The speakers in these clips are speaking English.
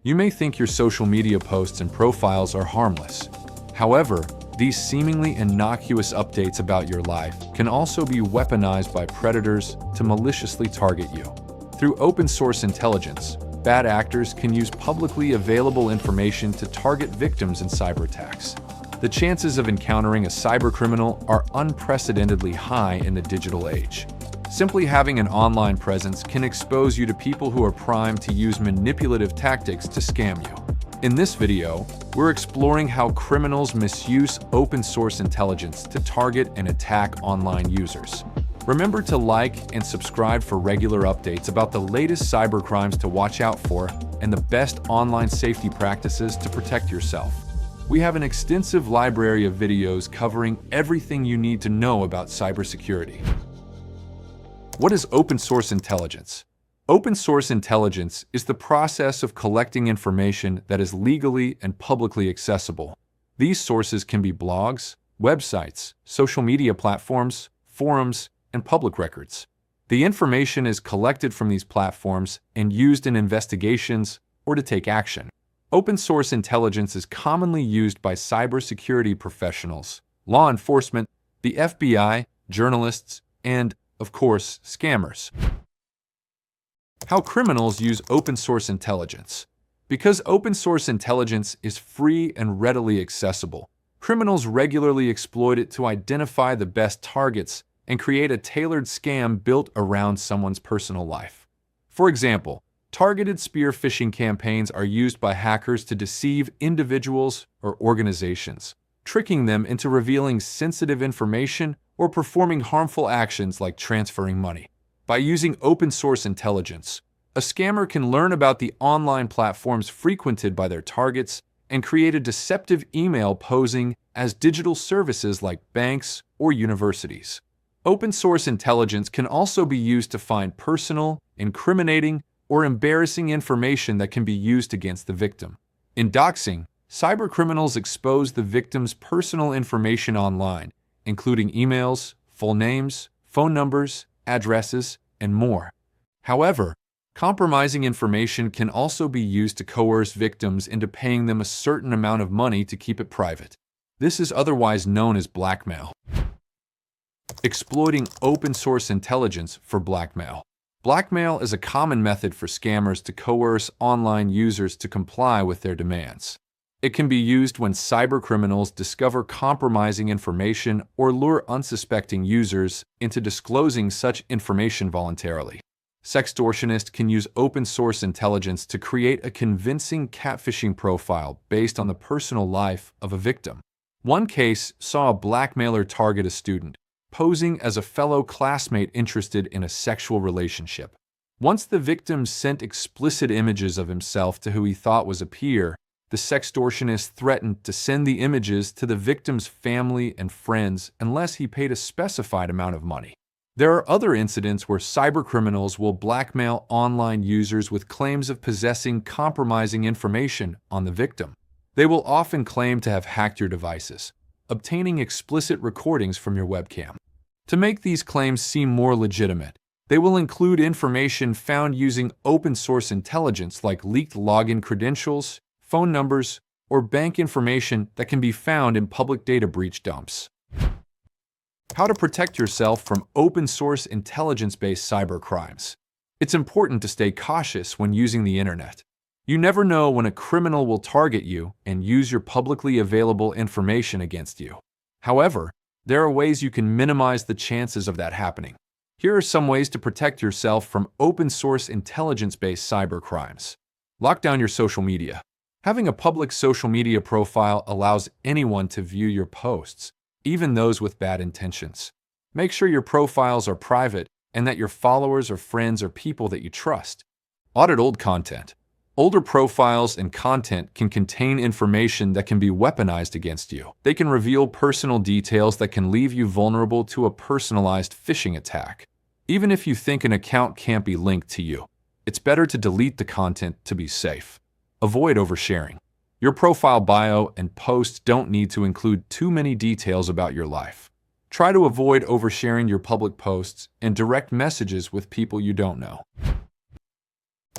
You may think your social media posts and profiles are harmless. However, these seemingly innocuous updates about your life can also be weaponized by predators to maliciously target you. Through open-source intelligence, bad actors can use publicly available information to target victims in cyberattacks. The chances of encountering a cybercriminal are unprecedentedly high in the digital age. Simply having an online presence can expose you to people who are primed to use manipulative tactics to scam you. In this video, we're exploring how criminals misuse open-source intelligence to target and attack online users. Remember to like and subscribe for regular updates about the latest cybercrimes to watch out for and the best online safety practices to protect yourself. We have an extensive library of videos covering everything you need to know about cybersecurity. What is open-source intelligence? Open-source intelligence is the process of collecting information that is legally and publicly accessible. These sources can be blogs, websites, social media platforms, forums, and public records. The information is collected from these platforms and used in investigations or to take action. Open-source intelligence is commonly used by cybersecurity professionals, law enforcement, the FBI, journalists, and, of course, scammers. How criminals use open-source intelligence. Because open-source intelligence is free and readily accessible, criminals regularly exploit it to identify the best targets and create a tailored scam built around someone's personal life. For example, targeted spear phishing campaigns are used by hackers to deceive individuals or organizations, tricking them into revealing sensitive information or performing harmful actions like transferring money. By using open-source intelligence, a scammer can learn about the online platforms frequented by their targets and create a deceptive email posing as digital services like banks or universities. Open-source intelligence can also be used to find personal, incriminating, or embarrassing information that can be used against the victim. In doxing, cybercriminals expose the victim's personal information online, including emails, full names, phone numbers, addresses, and more. However, compromising information can also be used to coerce victims into paying them a certain amount of money to keep it private. This is otherwise known as blackmail. Exploiting open-source intelligence for blackmail. Blackmail is a common method for scammers to coerce online users to comply with their demands. It can be used when cybercriminals discover compromising information or lure unsuspecting users into disclosing such information voluntarily. Sextortionists can use open-source intelligence to create a convincing catfishing profile based on the personal life of a victim. One case saw a blackmailer target a student, posing as a fellow classmate interested in a sexual relationship. Once the victim sent explicit images of himself to who he thought was a peer, the sextortionist threatened to send the images to the victim's family and friends unless he paid a specified amount of money. There are other incidents where cybercriminals will blackmail online users with claims of possessing compromising information on the victim. They will often claim to have hacked your devices, obtaining explicit recordings from your webcam. To make these claims seem more legitimate, they will include information found using open-source intelligence like leaked login credentials, phone numbers, or bank information that can be found in public data breach dumps. How to protect yourself from open-source intelligence-based cybercrimes. It's important to stay cautious when using the internet. You never know when a criminal will target you and use your publicly available information against you. However, there are ways you can minimize the chances of that happening. Here are some ways to protect yourself from open-source intelligence-based cybercrimes. Lock down your social media. Having a public social media profile allows anyone to view your posts, even those with bad intentions. Make sure your profiles are private and that your followers or friends are people that you trust. Audit old content. Older profiles and content can contain information that can be weaponized against you. They can reveal personal details that can leave you vulnerable to a personalized phishing attack. Even if you think an account can't be linked to you, it's better to delete the content to be safe. Avoid oversharing. Your profile bio and posts don't need to include too many details about your life. Try to avoid oversharing your public posts and direct messages with people you don't know.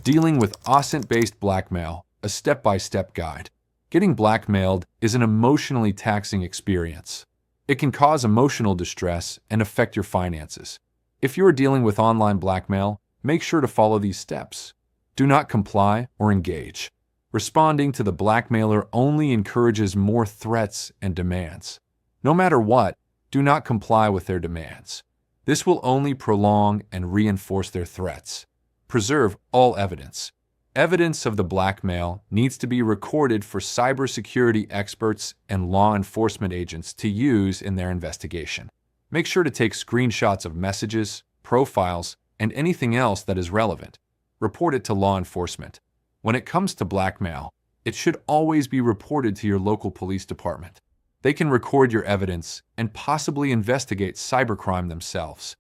Dealing with OSINT-based blackmail a step-by-step guide. Getting blackmailed is an emotionally taxing experience. It can cause emotional distress and affect your finances. If you are dealing with online blackmail, make sure to follow these steps. Do not comply or engage. Responding to the blackmailer only encourages more threats and demands. No matter what, do not comply with their demands. This will only prolong and reinforce their threats. Preserve all evidence. Evidence of the blackmail needs to be recorded for cybersecurity experts and law enforcement agents to use in their investigation. Make sure to take screenshots of messages, profiles, and anything else that is relevant. Report it to law enforcement. When it comes to blackmail, it should always be reported to your local police department. They can record your evidence and possibly investigate cybercrime themselves.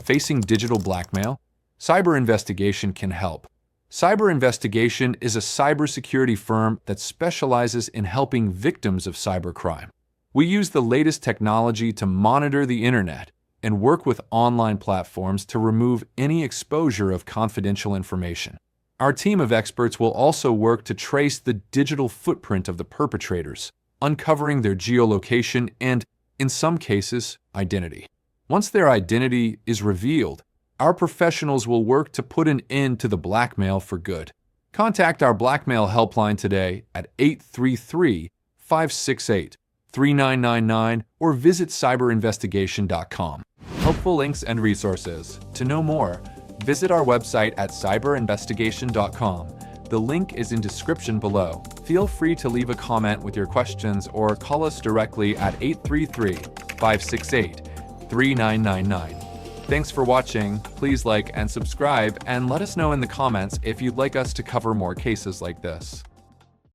Facing digital blackmail? Cyber Investigation can help. Cyber Investigation is a cybersecurity firm that specializes in helping victims of cybercrime. We use the latest technology to monitor the internet and work with online platforms to remove any exposure of confidential information. Our team of experts will also work to trace the digital footprint of the perpetrators, uncovering their geolocation and, in some cases, identity. Once their identity is revealed, our professionals will work to put an end to the blackmail for good. Contact our blackmail helpline today at 833-568-3999 or visit cyberinvestigation.com. Helpful links and resources. To know more, visit our website at cyberinvestigation.com. The link is in description below. Feel free to leave a comment with your questions or call us directly at 833-568-3999. Thanks for watching. Please like and subscribe and let us know in the comments if you'd like us to cover more cases like this.